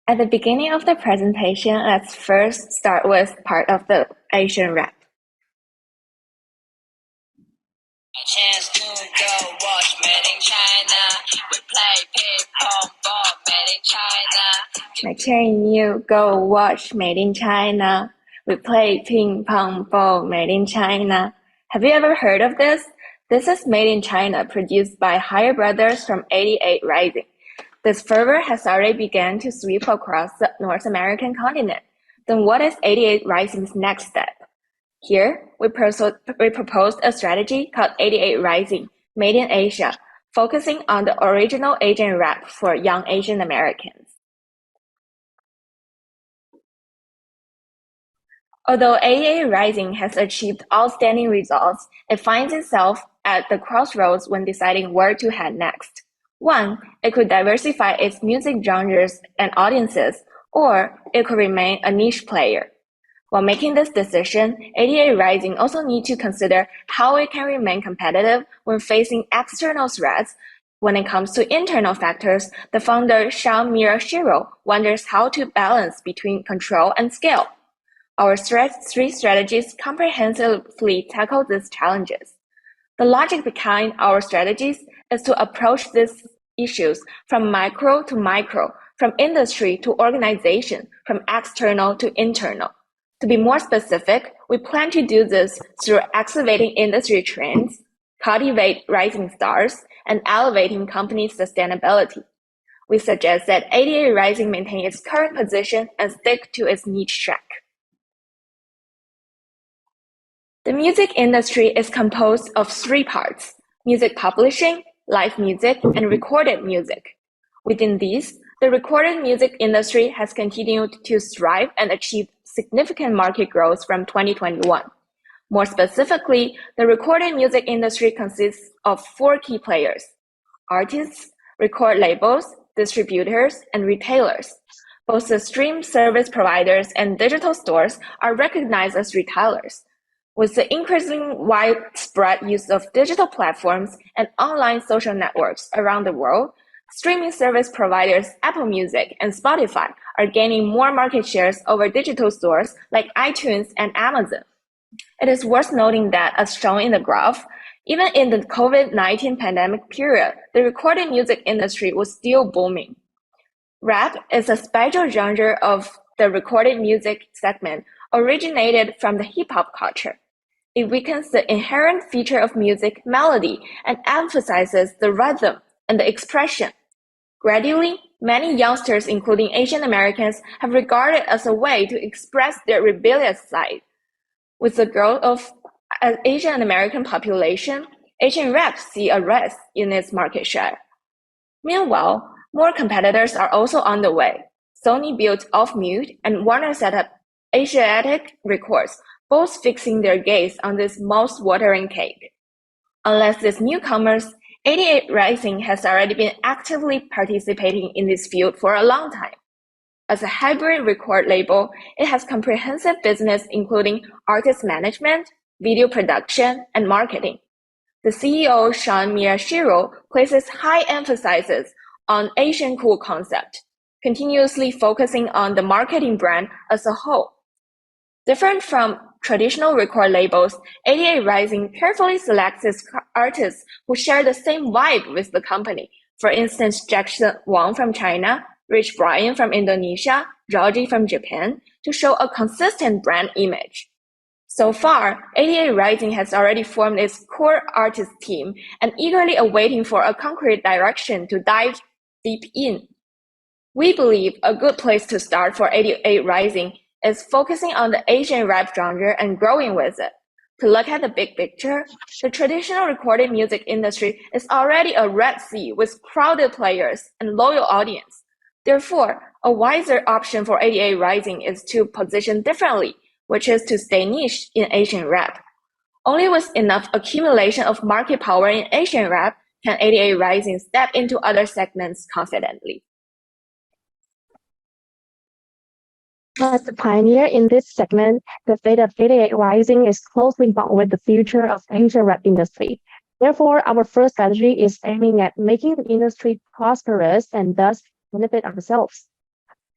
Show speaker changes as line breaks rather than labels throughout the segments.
At the beginning of the presentation, let's first start with part of the Asian rap.
Chance to go watch Made in China. We play ping pong ball Made in China.
My chain you go watch Made in China. We play ping pong ball Made in China. Have you ever heard of this? This is Made in China, produced by Higher Brothers from 88 Rising. This fervor has already begun to sweep across the North American continent. Then what is 88 Rising's next step? Here, we proposed a strategy called 88 Rising, Made in Asia, focusing on the original Asian rap for young Asian Americans. Although 88 Rising has achieved outstanding results, it finds itself at the crossroads when deciding where to head next. One, it could diversify its music genres and audiences, or it could remain a niche player. While making this decision, 88 Rising also needs to consider how it can remain competitive when facing external threats. When it comes to internal factors, the founder Sean Miyashiro wonders how to balance between control and scale. Our three strategies comprehensively tackle these challenges. The logic behind our strategies is to approach these issues from micro to micro, from industry to organization, from external to internal. To be more specific, we plan to do this through activating industry trends, cultivate rising stars, and elevating company sustainability. We suggest that 88 Rising maintain its current position and stick to its niche track. The music industry is composed of three parts: music publishing, live music, and recorded music. Within these, the recorded music industry has continued to thrive and achieve significant market growth from 2021. More specifically, the recorded music industry consists of four key players: artists, record labels, distributors, and retailers. Both the stream service providers and digital stores are recognized as retailers. With the increasing widespread use of digital platforms and online social networks around the world, streaming service providers Apple Music and Spotify are gaining more market shares over digital stores like iTunes and Amazon. It is worth noting that, as shown in the graph, even in the COVID-19 pandemic period, the recorded music industry was still booming. Rap is a special genre of the recorded music segment originated from the hip-hop culture. It weakens the inherent feature of music melody and emphasizes the rhythm and the expression. Gradually, many youngsters, including Asian Americans, have regarded it as a way to express their rebellious side. With the growth of an Asian American population, Asian rap see a rise in its market share. Meanwhile, more competitors are also on the way. Sony built Off Mute and Warner set up Asiatic Records, both fixing their gaze on this mouth-watering cake. Unless these newcomers, 88 Rising has already been actively participating in this field for a long time. As a hybrid record label, it has comprehensive business including artist management, video production, and marketing. The CEO, Sean Miyashiro, places high emphasis on Asian cool concept, continuously focusing on the marketing brand as a whole. Different from traditional record labels, 88 Rising carefully selects its artists who share the same vibe with the company. For instance, Jackson Wang from China, Rich Brian from Indonesia, Georgie from Japan, to show a consistent brand image. So far, 88 Rising has already formed its core artist team and eagerly awaiting for a concrete direction to dive deep in. We believe a good place to start for 88 Rising is focusing on the Asian rap genre and growing with it. To look at the big picture, the traditional recorded music industry is already a red sea with crowded players and loyal audience. Therefore, a wiser option for 88 Rising is to position differently, which is to stay niche in Asian rap. Only with enough accumulation of market power in Asian rap can 88 Rising step into other segments confidently.
As the pioneer in this segment, the fate of 88 Rising is closely bound with the future of Asian rap industry. Therefore, our first strategy is aiming at making the industry prosperous and thus benefit ourselves.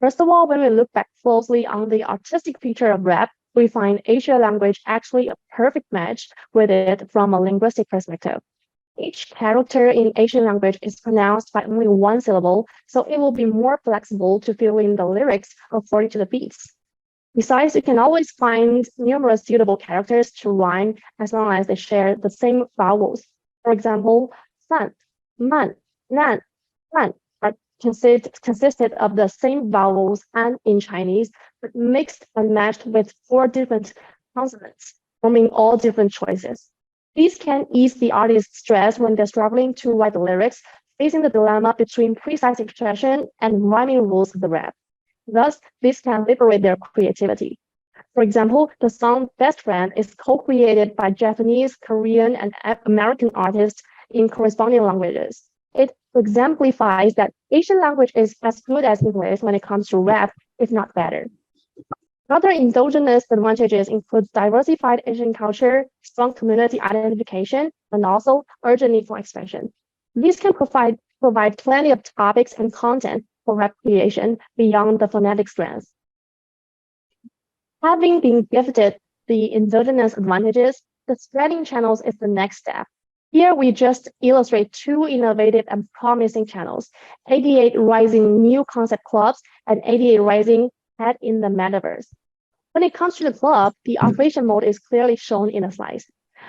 First of all, when we look back closely on the artistic feature of rap, we find Asian language actually a perfect match with it from a linguistic perspective. Each character in Asian language is pronounced by only one syllable, so it will be more flexible to fill in the lyrics according to the beats. Besides, you can always find numerous suitable characters to rhyme as long as they share the same vowels. For example, san, man, nan, fan are consisted of the same vowels and in Chinese, but mixed and matched with 4 different consonants, forming all different choices. These can ease the artist's stress when they're struggling to write the lyrics, facing the dilemma between precise expression and rhyming rules of the rap. Thus, this can liberate their creativity. For example, the song Best Friend is co-created by Japanese, Korean, and American artists in corresponding languages. It exemplifies that Asian language is as good as English when it comes to rap, if not better. Other endogenous advantages include diversified Asian culture, strong community identification, and also urgent need for expression. These can provide plenty of topics and content for rap creation beyond the phonetic strengths. Having been gifted the endogenous advantages, the spreading channels is the next step. Here we just illustrate 2 innovative and promising channels, 88 Rising New Concept Clubs and 88 Rising Head in the Metaverse. When it comes to the club, the operation mode is clearly shown in the slides.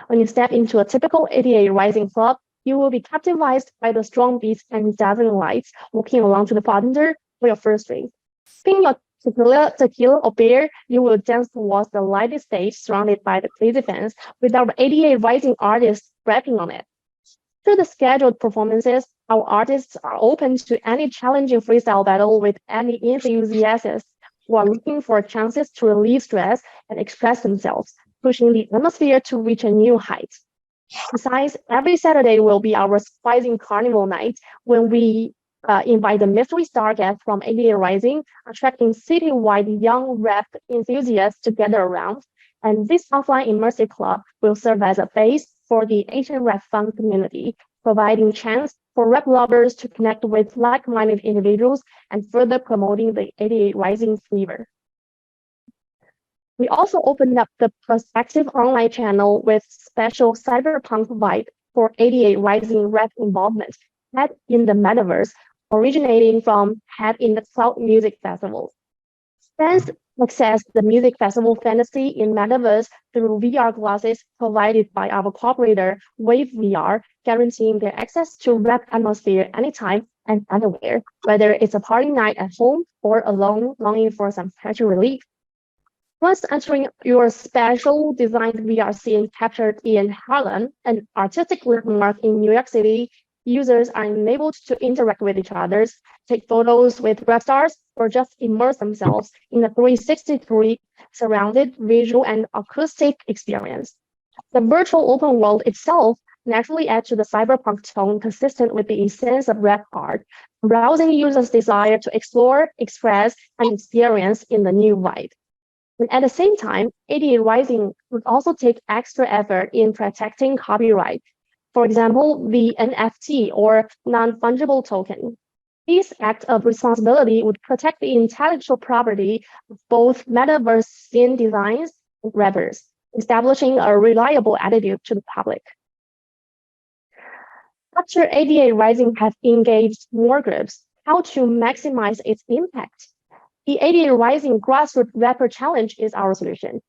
When you step into a typical 88 Rising club, you will be captivated by the strong beats and dazzling lights walking along to the bartender for your first drink. Spin your tequila or beer, you will dance towards the lighted stage surrounded by the crazy fans with our 88 Rising artists rapping on it. Through the scheduled performances, our artists are open to any challenging freestyle battle with any enthusiasts who are looking for chances to relieve stress and express themselves, pushing the atmosphere to reach a new height. Besides, every Saturday will be our surprising carnival night when we invite the mystery star guest from 88 Rising, attracting citywide young rap enthusiasts to gather around. And this offline immersive club will serve as a base for the Asian rap fan community, providing chance for rap lovers to connect with like-minded individuals and further promoting the 88 Rising flavor. We also opened up the prospective online channel with special cyberpunk vibe for 88 Rising rap involvement, Head in the Metaverse, originating from Head in the Cloud Music Festival. Fans access the music festival fantasy in Metaverse through VR glasses provided by our cooperator Wave VR, guaranteeing their access to rap atmosphere anytime and anywhere, whether it's a party night at home or alone longing for some pressure relief. Once entering your special designed VR scene captured in Harlem, an artistic landmark in New York City, users are enabled to interact with each other, take photos with rap stars, or just immerse themselves in a 360-degree surrounded visual and acoustic experience. The virtual open world itself naturally adds to the cyberpunk tone consistent with the essence of rap art, arousing users' desire to explore, express, and experience in the new vibe. And at the same time, 88 Rising would also take extra effort in protecting copyright. For example, the NFT or non-fungible token. This act of responsibility would protect the intellectual property of both metaverse scene designs and rappers, establishing a reliable attitude to the public. After 88 Rising have engaged more groups, how to maximize its impact? The 88 Rising Grassroots Rapper Challenge is our solution.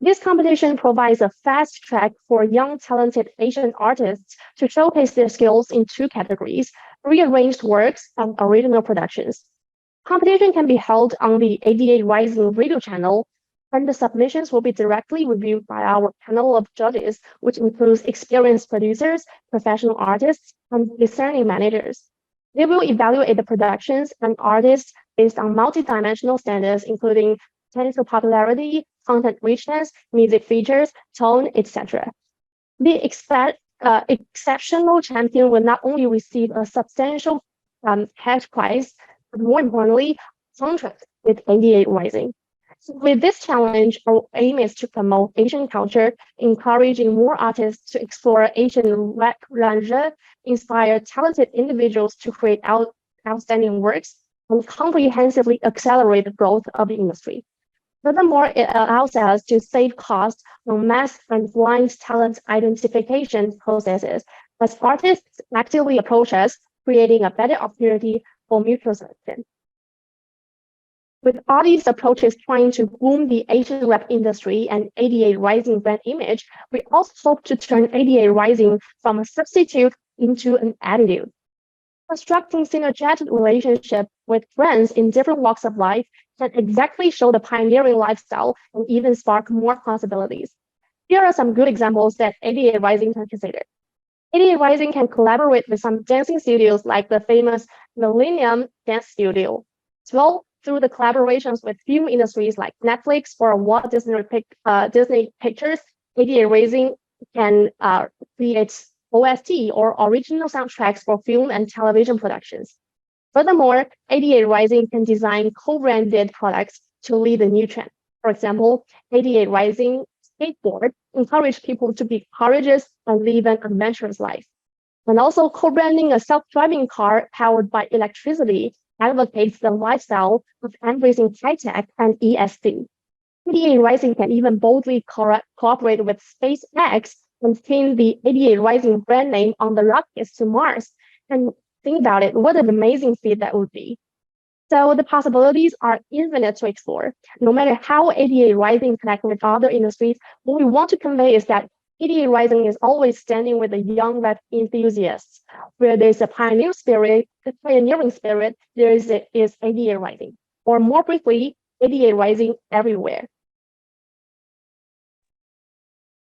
This competition provides a fast track for young, talented Asian artists to showcase their skills in 2 categories, rearranged works and original productions. Competition can be held on the 88 Rising radio channel, and the submissions will be directly reviewed by our panel of judges, which includes experienced producers, professional artists, and discerning managers. They will evaluate the productions and artists based on multidimensional standards, including technical popularity, content richness, music features, tone, etc. The exceptional champion will not only receive a substantial cash prize, but more importantly, contract with 88 Rising. So with this challenge, our aim is to promote Asian culture, encouraging more artists to explore Asian rap genre, inspire talented individuals to create outstanding works, and comprehensively accelerate the growth of the industry. Furthermore, it allows us to save costs on mass and blind talent identification processes as artists actively approach us, creating a better opportunity for mutual selection. With all these approaches trying to boom the Asian rap industry and 88 Rising brand image, we also hope to turn 88 Rising from a substitute into an attitude. Constructing synergetic relationships with friends in different walks of life can exactly show the pioneering lifestyle and even spark more possibilities. Here are some good examples that 88 Rising can consider. 88 Rising can collaborate with some dancing studios like the famous Millennium Dance Studio. As well, through the collaborations with film industries like Netflix or Walt Disney Pictures, 88 Rising can create OST or original soundtracks for film and television productions. Furthermore, 88 Rising can design co-branded products to lead a new trend. For example, 88 Rising skateboard encourage people to be courageous and live an adventurous life. And also co-branding a self-driving car powered by electricity advocates the lifestyle of embracing high-tech and ESG. 88 Rising can even boldly cooperate with SpaceX and pin the 88 Rising brand name on the rockets to Mars. And think about it, what an amazing feat that would be. So the possibilities are infinite to explore. No matter how 88 Rising connect with other industries, what we want to convey is that 88 Rising is always standing with the young rap enthusiasts. Where there's a pioneering spirit, there is 88 Rising. Or more briefly, 88 Rising everywhere.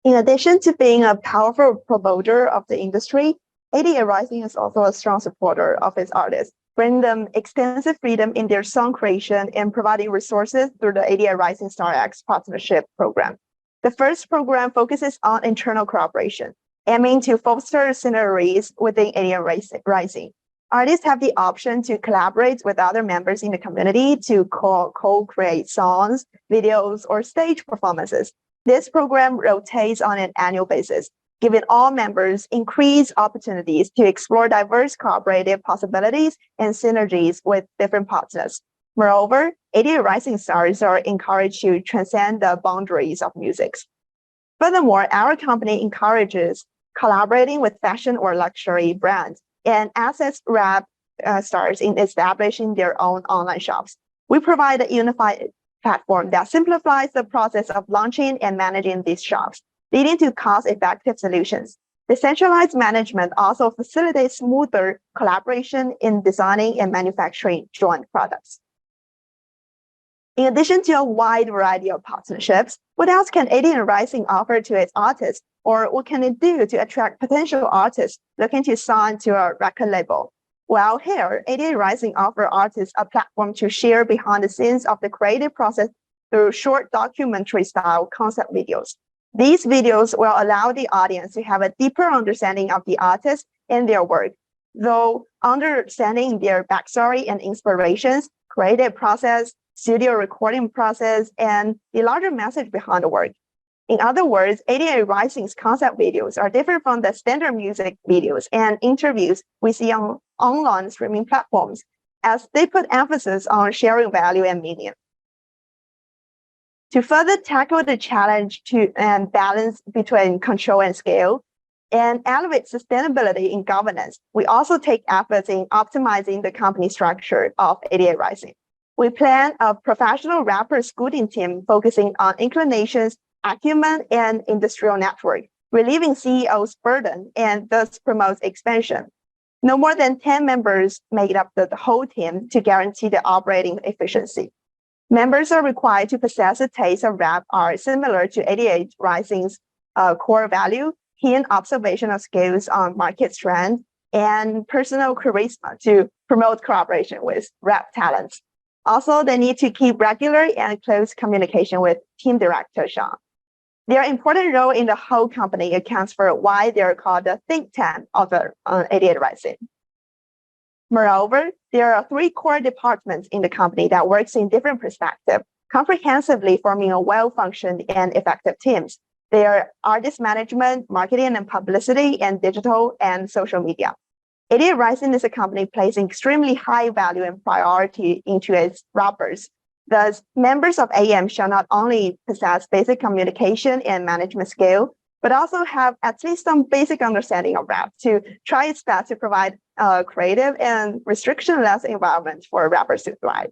In addition to being a powerful promoter of the industry, 88 Rising is also a strong supporter of its artists, bringing them extensive freedom in their song creation and providing resources through the 88 Rising Star X Partnership Program. The first program focuses on internal cooperation, aiming to foster synergies within 88 Rising. Artists have the option to collaborate with other members in the community to co-create songs, videos, or stage performances. This program rotates on an annual basis, giving all members increased opportunities to explore diverse cooperative possibilities and synergies with different partners. Moreover, 88 Rising Stars are encouraged to transcend the boundaries of music. Furthermore, our company encourages collaborating with fashion or luxury brands and assets rap stars in establishing their own online shops. We provide a unified platform that simplifies the process of launching and managing these shops, leading to cost-effective solutions. Decentralized management also facilitates smoother collaboration in designing and manufacturing joint products. In addition to a wide variety of partnerships, what else can 88 Rising offer to its artists, or what can it do to attract potential artists looking to sign to a record label? Well, here, 88 Rising offers artists a platform to share behind the scenes of the creative process through short documentary-style concept videos. These videos will allow the audience to have a deeper understanding of the artist and their work, though understanding their backstory and inspirations, creative process, studio recording process, and the larger message behind the work. In other words, 88 Rising's concept videos are different from the standard music videos and interviews we see on online streaming platforms, as they put emphasis on sharing value and meaning. To further tackle the challenge and balance between control and scale, and elevate sustainability in governance, we also take efforts in optimizing the company structure of 88 Rising. We plan a professional rapper scouting team focusing on inclinations, acumen, and industrial network, relieving CEO's burden and thus promotes expansion. No more than 10 members make up the whole team to guarantee the operating efficiency. Members are required to possess a taste of rap art similar to 88 Rising's core value, keen observational skills on market trends, and personal charisma to promote collaboration with rap talents. Also, they need to keep regular and close communication with team director Sean. Their important role in the whole company accounts for why they're called the think tank of the 88 Rising. Moreover, there are 3 core departments in the company that works in different perspectives, comprehensively forming a well-functioned and effective teams. They are artist management, marketing and publicity, and digital and social media. 88 Rising is a company placing extremely high value and priority into its rappers. Thus, members of AM shall not only possess basic communication and management skill, but also have at least some basic understanding of rap to try its best to provide a creative and restriction-less environment for rappers to thrive.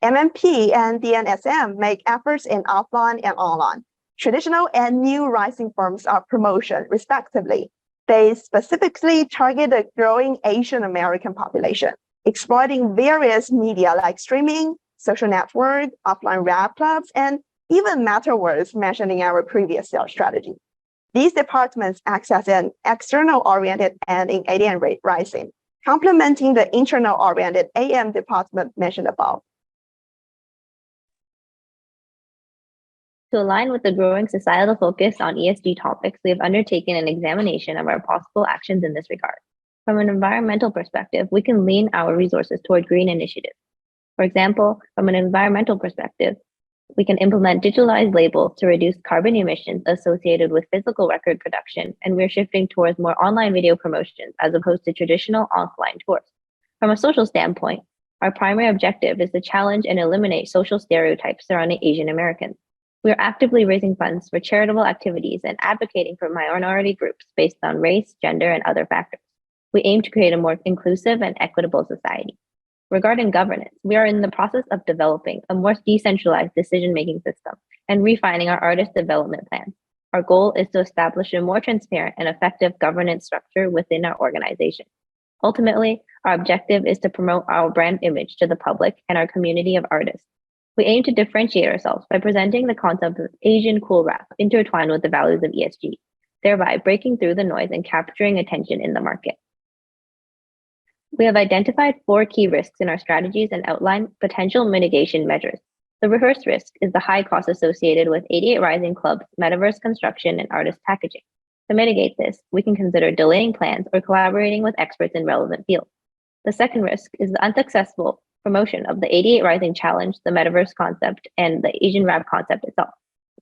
MMP and DNSM make efforts in offline and online, traditional and new rising forms of promotion, respectively. They specifically target the growing Asian American population, exploiting various media like streaming, social network, offline rap clubs, and even metaverse mentioned in our previous sales strategy. These departments act as an external-oriented and in AM Rising, complementing the internal-oriented AM department mentioned above.
To align with the growing societal focus on ESG topics, we have undertaken an examination of our possible actions in this regard. From an environmental perspective, we can lean our resources toward green initiatives. For example, from an environmental perspective, we can implement digitalized labels to reduce carbon emissions associated with physical record production, and we're shifting towards more online video promotions as opposed to traditional offline tours. From a social standpoint, our primary objective is to challenge and eliminate social stereotypes surrounding Asian Americans. We are actively raising funds for charitable activities and advocating for minority groups based on race, gender, and other factors. We aim to create a more inclusive and equitable society. Regarding governance, we are in the process of developing a more decentralized decision-making system and refining our artist development plan. Our goal is to establish a more transparent and effective governance structure within our organization. Ultimately, our objective is to promote our brand image to the public and our community of artists. We aim to differentiate ourselves by presenting the concept of Asian cool rap intertwined with the values of ESG, thereby breaking through the noise and capturing attention in the market. We have identified 4 key risks in our strategies and outlined potential mitigation measures. The reverse risk is the high cost associated with 88 Rising Club's metaverse construction and artist packaging. To mitigate this, we can consider delaying plans or collaborating with experts in relevant fields. The second risk is the unsuccessful promotion of the 88 Rising Challenge, the metaverse concept, and the Asian rap concept itself.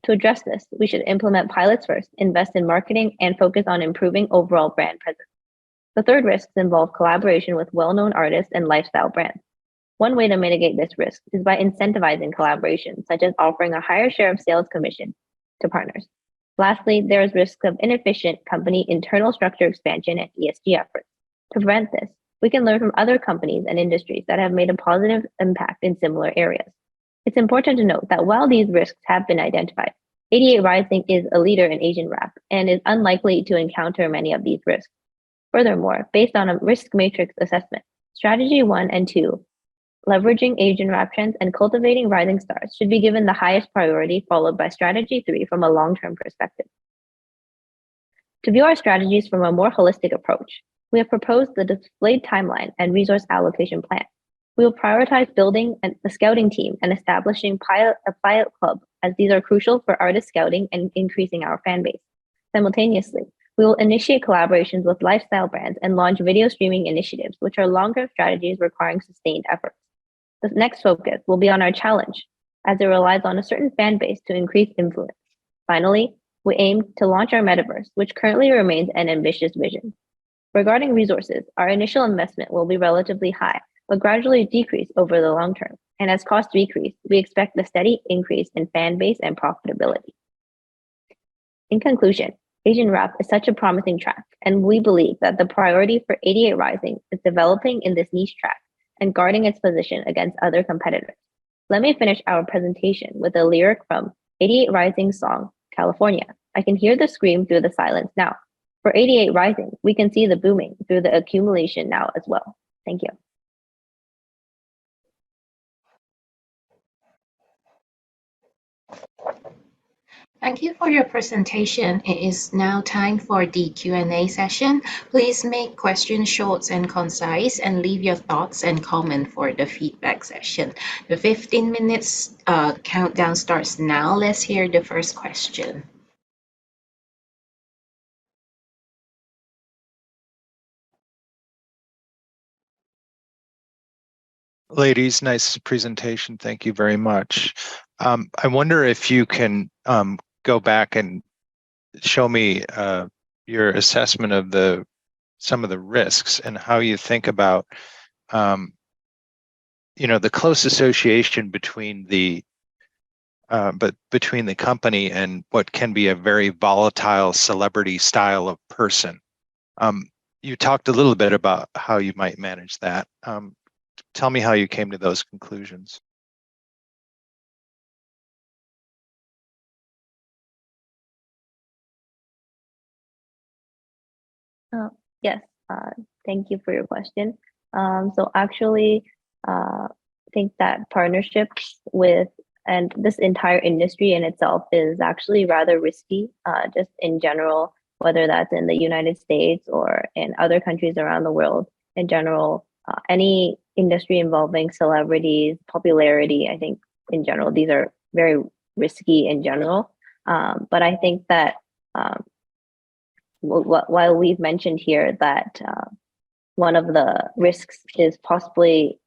To address this, we should implement pilots first, invest in marketing, and focus on improving overall brand presence. The third risks involve collaboration with well-known artists and lifestyle brands. One way to mitigate this risk is by incentivizing collaboration, such as offering a higher share of sales commission to partners. Lastly, there is risk of inefficient company internal structure expansion and ESG efforts. To prevent this, we can learn from other companies and industries that have made a positive impact in similar areas. It's important to note that while these risks have been identified, 88 Rising is a leader in Asian rap and is unlikely to encounter many of these risks. Furthermore, based on a risk matrix assessment, strategy 1 and 2, leveraging Asian rap trends and cultivating rising stars, should be given the highest priority, followed by strategy 3 from a long-term perspective. To view our strategies from a more holistic approach, we have proposed the displayed timeline and resource allocation plan. We will prioritize building a scouting team and establishing a pilot club, as these are crucial for artist scouting and increasing our fan base. Simultaneously, we will initiate collaborations with lifestyle brands and launch video streaming initiatives, which are longer strategies requiring sustained efforts. The next focus will be on our challenge, as it relies on a certain fan base to increase influence. Finally, we aim to launch our metaverse, which currently remains an ambitious vision. Regarding resources, our initial investment will be relatively high, but gradually decrease over the long term. And as costs decrease, we expect a steady increase in fan base and profitability. In conclusion, Asian rap is such a promising track, and we believe that the priority for 88 Rising is developing in this niche track and guarding its position against other competitors. Let me finish our presentation with a lyric from 88 Rising's song, California. I can hear the scream through the silence now. For 88 Rising, we can see the booming through the accumulation now as well. Thank you.
Thank you for your presentation. It is now time for the Q&A session. Please make questions short and concise and leave your thoughts and comment for the feedback session. The 15 minutes countdown starts now. Let's hear the first question.
Ladies, nice presentation. Thank you very much. I wonder if you can go back and show me your assessment of the some of the risks and how you think about, the close association between the company and what can be a very volatile celebrity style of person. You talked a little bit about how you might manage that. Tell me how you came to those conclusions.
Yes, thank you for your question. So actually, I think that partnerships with and this entire industry in itself is actually rather risky, just in general, whether that's in the United States or in other countries around the world. In general, any industry involving celebrities, popularity, I think in general, these are very risky in general. But I think that while we've mentioned here that one of the risks is possibly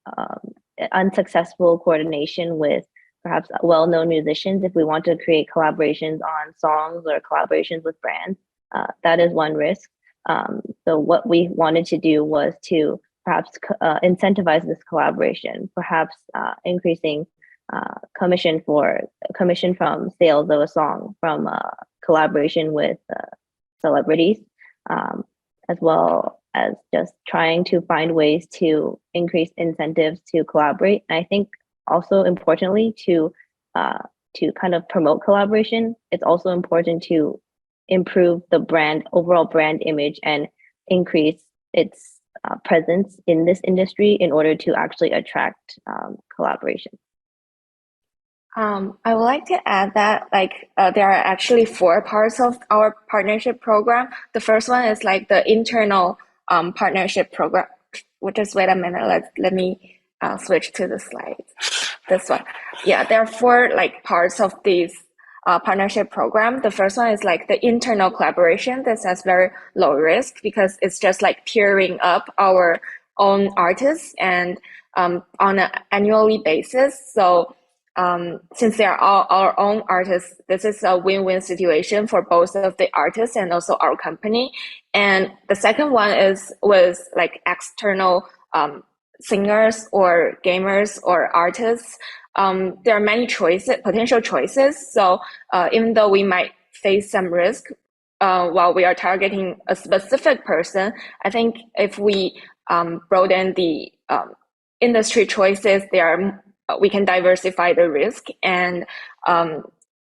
unsuccessful coordination with perhaps well-known musicians, if we want to create collaborations on songs or collaborations with brands, that is one risk. So what we wanted to do was to perhaps incentivize this collaboration, perhaps increasing commission from sales of a song from collaboration with celebrities, as well as just trying to find ways to increase incentives to collaborate. And I think also importantly to kind of promote collaboration, it's also important to improve the overall brand image and increase its presence in this industry in order to actually attract collaboration.
I would like to add that there are actually 4 parts of our partnership program. The first one is like the internal partnership program. Just wait a minute. Let me switch to the slide. This one. Yeah, there are 4 parts of these partnership program. The first one is like the internal collaboration. This has very low risk because it's just like peering up our own artists and on an annually basis. So since they are all our own artists, this is a win-win situation for both of the artists and also our company. And the second one was like external singers or gamers or artists. There are many potential choices. So even though we might face some risk while we are targeting a specific person, I think if we broaden the industry choices, we can diversify the risk and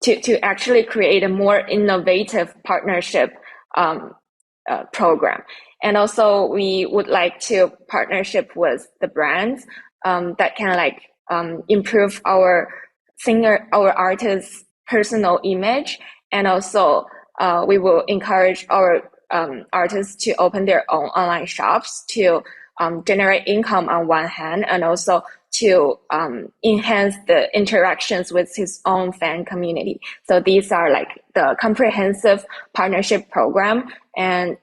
to actually create a more innovative partnership program. And also we would like to partnership with the brands that can improve our artists' personal image. And also we will encourage our artists to open their own online shops to generate income on one hand, and also to enhance the interactions with his own fan community. So these are like the comprehensive partnership program. And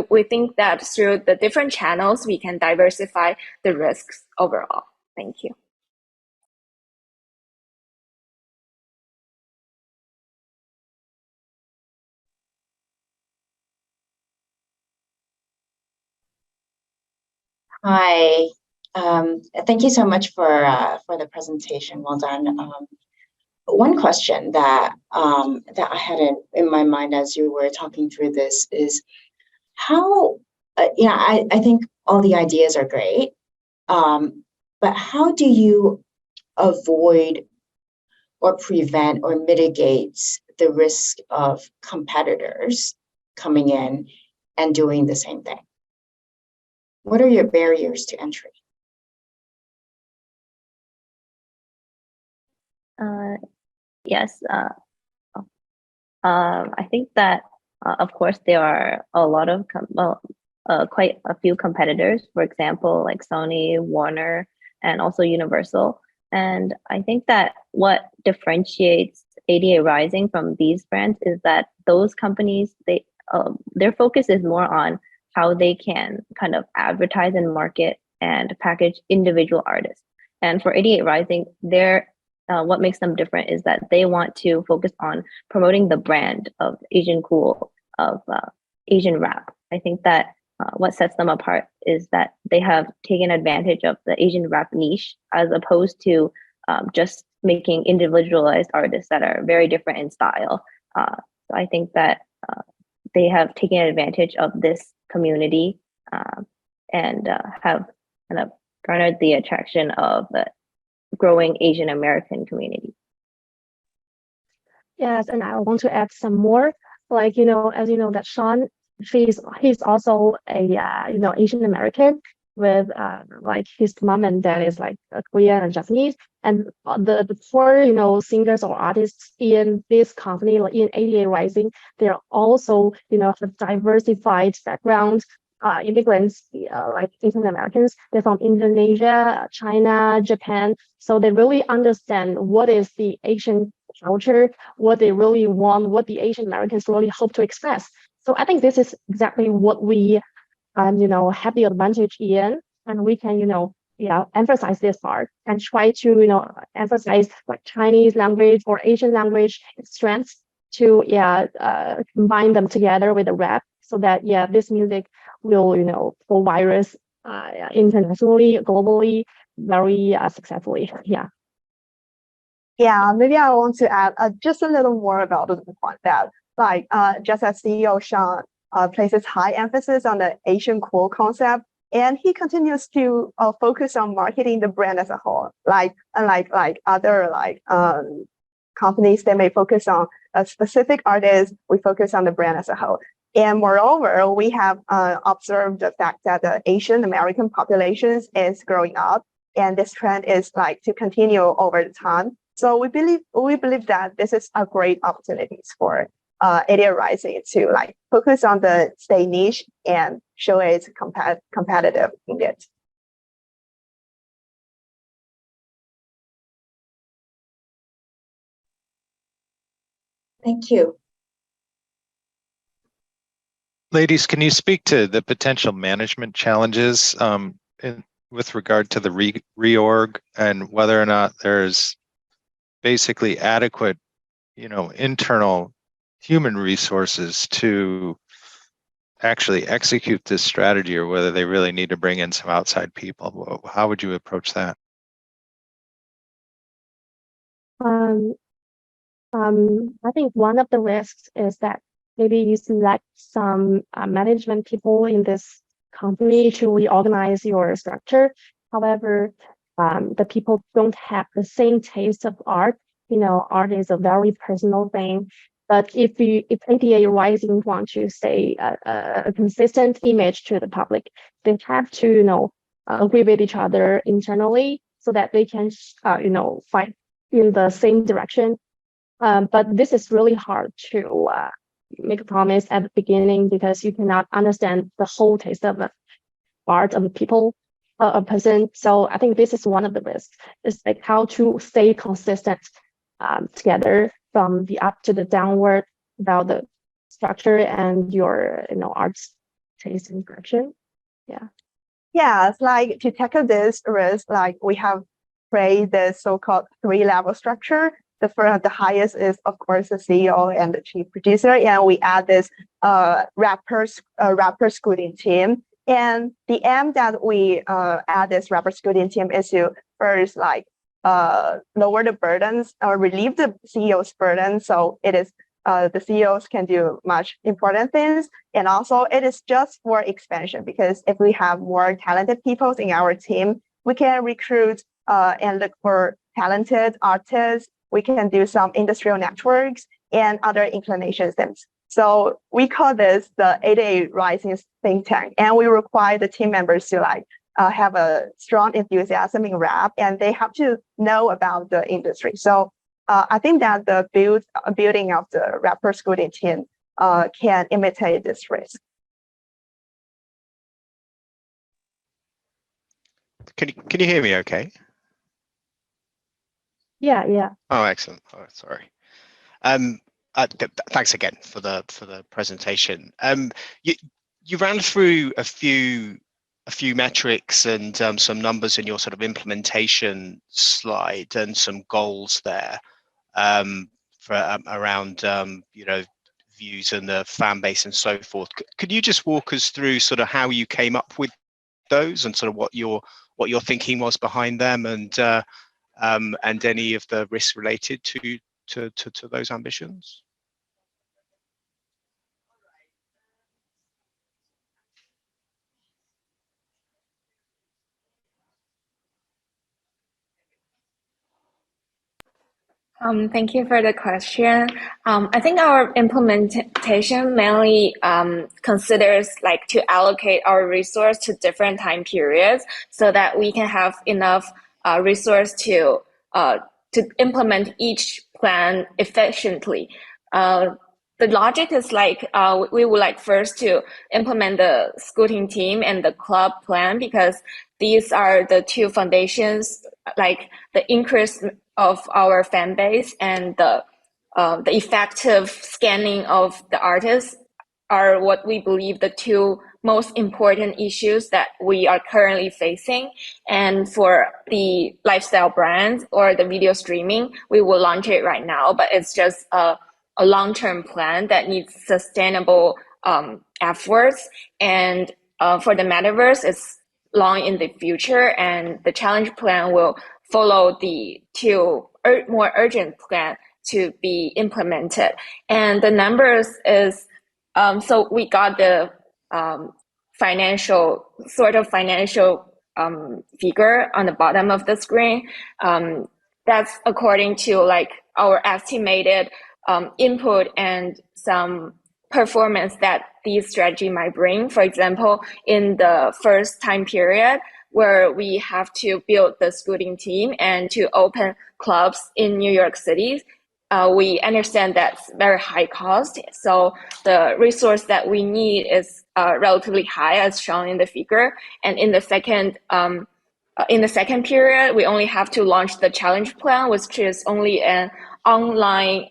we think that through the different channels, we can diversify the risks overall. Thank you.
Hi, thank you so much for the presentation. Well done. One question that I had in my mind as you were talking through this is how, I think all the ideas are great, but how do you avoid or prevent or mitigate the risk of competitors coming in and doing the same thing? What are your barriers to entry?
Yes, I think that of course there are a lot of quite a few competitors. For example, like Sony, Warner, and also Universal. And I think that what differentiates ADA Rising from these brands is that those companies, their focus is more on how they can kind of advertise and market and package individual artists. And for 88 Rising, what makes them different is that they want to focus on promoting the brand of Asian cool, of Asian rap. I think that what sets them apart is that they have taken advantage of the Asian rap niche as opposed to just making individualized artists that are very different in style. So I think that they have taken advantage of this community and have kind of garnered the attraction of the growing Asian American community.
Yes, and I want to add some more. Like, you know, as you know, that Sean, he's also a Asian American with like his mom and dad is like Korean and Japanese, and the core singers or artists in this company, like in 88 Rising, they're also have diversified backgrounds. Immigrants like Asian Americans, they're from Indonesia, China, Japan, so they really understand what is the Asian culture, what they really want, what the Asian Americans really hope to express. So I think this is exactly what we have the advantage in, and we can emphasize this part and try to emphasize like Chinese language or Asian language strengths to combine them together with the rap, so that this music will go virus internationally, globally, very successfully.
Yeah, maybe I want to add just a little more about the point that, like, just as CEO Sean places high emphasis on the Asian cool concept, and he continues to focus on marketing the brand as a whole. Like, unlike other companies that may focus on a specific artist, we focus on the brand as a whole. And moreover, we have observed the fact that the Asian American populations is growing up, and this trend is like to continue over the time. So we believe that this is a great opportunity for 88 Rising to like focus on the stay niche and show its competitive in it.
Thank you.
Ladies, can you speak to the potential management challenges with regard to the reorg and whether or not there's basically adequate, internal human resources to actually execute this strategy, or whether they really need to bring in some outside people? How would you approach that?
I think one of the risks is that maybe you select some management people in this company to reorganize your structure. However, the people don't have the same taste of art. Art is a very personal thing. But if 88 Rising want to stay a consistent image to the public, they have to agree with each other internally so that they can fight in the same direction. But this is really hard to make a promise at the beginning, because you cannot understand the whole taste of the art of the people, a person. So I think this is one of the risks. It's like how to stay consistent together from the up to the downward about the structure and your arts taste and direction.
Yeah, it's like to tackle this risk, like we have created the so-called 3-level structure. The highest is, of course, the CEO and the chief producer, and we add this rapper scouting team. And the aim that we add this rapper scouting team is to first lower the burdens or relieve the CEO's burden. So it is the CEOs can do much important things, and also it is just for expansion, because if we have more talented people in our team, we can recruit and look for talented artists. We can do some industrial networks and other inclinations. So we call this the 88 Rising think tank, and we require the team members to have a strong enthusiasm in rap, and they have to know about the industry. So I think that the building of the rapper scouting team can imitate this risk.
Can you hear me okay?
Yeah.
Oh, excellent. Oh, sorry. Thanks again for the presentation. You ran through a few metrics and some numbers in your sort of implementation slide and some goals there for around views and the fan base and so forth. Could you just walk us through sort of how you came up with those and sort of what your thinking was behind them, and any of the risks related to those ambitions?
Thank you for the question. I think our implementation mainly considers like to allocate our resource to different time periods so that we can have enough resource to implement each plan efficiently. The logic is like we would like first to implement the scouting team and the club plan, because these are the two foundations, like the increase of our fan base and the effective scanning of the artists are what we believe the two most important issues that we are currently facing. And for the lifestyle brands or the video streaming, we will launch it right now, but it's just a long-term plan that needs sustainable efforts. And for the metaverse, it's long in the future, and the challenge plan will follow the two more urgent plan to be implemented. And the numbers is, so we got the financial figure on the bottom of the screen. That's according to like our estimated input and some performance that these strategy might bring. For example, in the first time period where we have to build the scouting team and to open clubs in New York City, we understand that's very high cost. So the resource that we need is relatively high, as shown in the figure. And in the second period, we only have to launch the challenge plan, which is only an online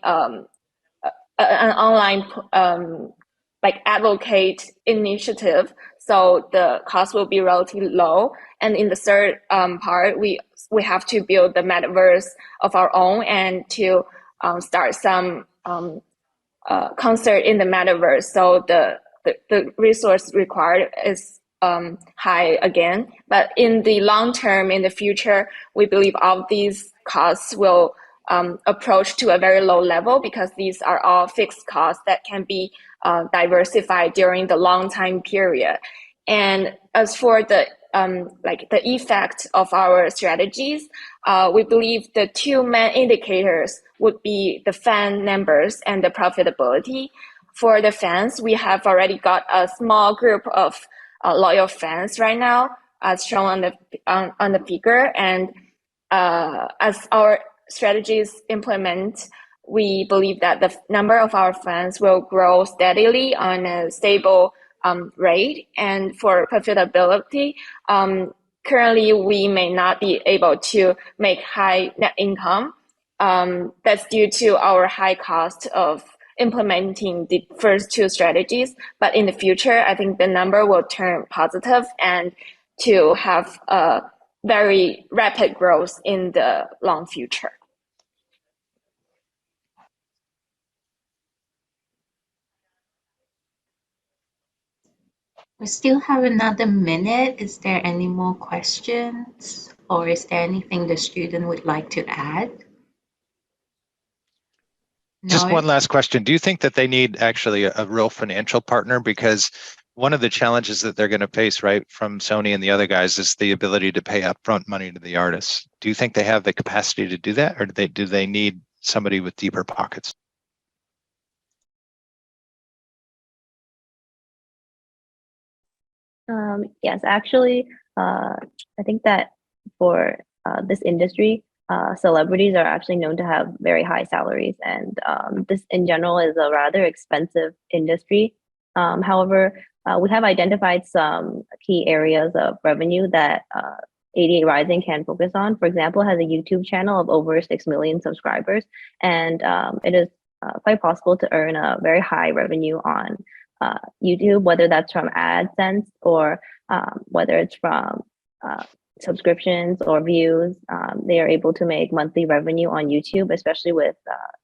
like advocate initiative. So the cost will be relatively low. And in the third part, we have to build the metaverse of our own and to start some concert in the metaverse. So the resource required is high again. But in the long term, in the future, we believe all of these costs will approach to a very low level, because these are all fixed costs that can be diversified during the long time period. And as for the the effect of our strategies, we believe the two main indicators would be the fan numbers and the profitability. For the fans, we have already got a small group of loyal fans right now, as shown on the figure. And as our strategies implement, we believe that the number of our fans will grow steadily on a stable rate. And for profitability, currently we may not be able to make high net income. That's due to our high cost of implementing the first two strategies. But in the future, I think the number will turn positive and to have a very rapid growth in the long future.
We still have another minute. Is there any more questions, or is there anything the student would like to add?
Just
No?
one last question. Do you think that they need actually a real financial partner? Because one of the challenges that they're going to face, right, from Sony and the other guys is the ability to pay upfront money to the artists. Do you think they have the capacity to do that, or do they need somebody with deeper pockets?
Yes, actually, I think that for this industry, celebrities are actually known to have very high salaries, and this in general is a rather expensive industry. However, we have identified some key areas of revenue that 88 Rising can focus on. For example, it has a YouTube channel of over 6 million subscribers, and it is quite possible to earn a very high revenue on YouTube, whether that's from AdSense or whether it's from subscriptions or views. They are able to make monthly revenue on YouTube, especially with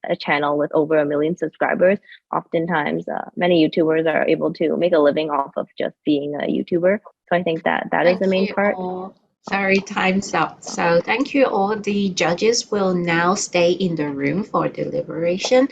a channel with over 1 million subscribers. Oftentimes, many YouTubers are able to make a living off of just being a YouTuber. So I think that is the main part.
All. Sorry, time's up. So thank you all. The judges will now stay in the room for deliberation.